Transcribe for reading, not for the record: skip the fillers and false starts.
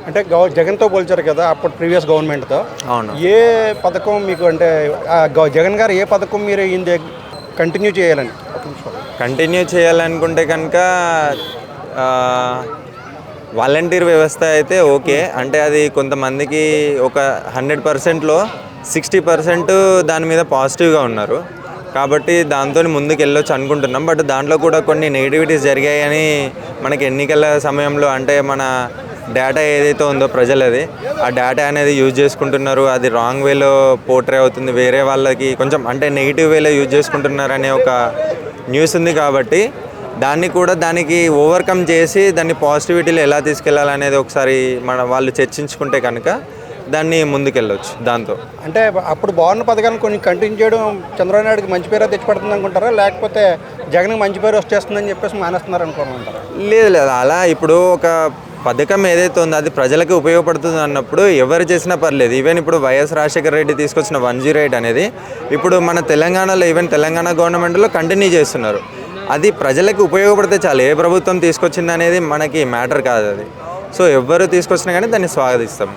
అంటే జగన్తో పోల్చారు కదా అప్పుడు ప్రీవియస్ గవర్నమెంట్తో. అవును. ఏ పథకం మీకు అంటే జగన్ గారు ఏ పథకం మీరు కంటిన్యూ చేయాలని కంటిన్యూ చేయాలనుకుంటే కనుక వాలంటీర్ వ్యవస్థ అయితే ఓకే. అంటే అది కొంతమందికి ఒక 100%లో 60% దాని మీద పాజిటివ్గా ఉన్నారు కాబట్టి దాంతో ముందుకు వెళ్ళొచ్చు అనుకుంటున్నాం. బట్ దాంట్లో కూడా కొన్ని నెగిటివిటీస్ జరిగాయని మనకి ఎన్నికల సమయంలో అంటే మన డేటా ఏదైతే ఉందో ప్రజలది ఆ డేటా అనేది యూజ్ చేసుకుంటున్నారు. అది రాంగ్ వేలో పోర్ట్రే అవుతుంది, వేరే వాళ్ళకి కొంచెం అంటే నెగిటివ్ వేలో యూజ్ చేసుకుంటున్నారు అనే ఒక న్యూస్ ఉంది. కాబట్టి దానికి ఓవర్కమ్ చేసి దాన్ని పాజిటివిటీలో ఎలా తీసుకెళ్లాలనేది ఒకసారి వాళ్ళు చర్చించుకుంటే కనుక దాన్ని ముందుకెళ్ళొచ్చు. దాంతో అంటే అప్పుడు బాగున్న పథకాలను కొంచెం కంటిన్యూ చేయడం చంద్రబాబు నాయుడుకి మంచి పేరు తెచ్చిపెడుతుంది అనుకుంటారా, లేకపోతే జగన్కి మంచి పేరు వచ్చేస్తుందని చెప్పేసి మానేస్తున్నారు అనుకోమంటారా? లేదు, అలా ఇప్పుడు ఒక పథకం ఏదైతే ఉందో అది ప్రజలకు ఉపయోగపడుతుంది అన్నప్పుడు ఎవరు చేసినా పర్లేదు. ఈవెన్ ఇప్పుడు వైఎస్ రాజశేఖర రెడ్డి తీసుకొచ్చిన 108 అనేది ఇప్పుడు మన తెలంగాణలో ఈవెన్ తెలంగాణ గవర్నమెంట్లో కంటిన్యూ చేస్తున్నారు. అది ప్రజలకు ఉపయోగపడితే చాలు. ఏ ప్రభుత్వం తీసుకొచ్చింది అనేది మనకి మ్యాటర్ కాదు అది. సో ఎవరు తీసుకొచ్చినా కానీ దాన్ని స్వాగతిస్తాం.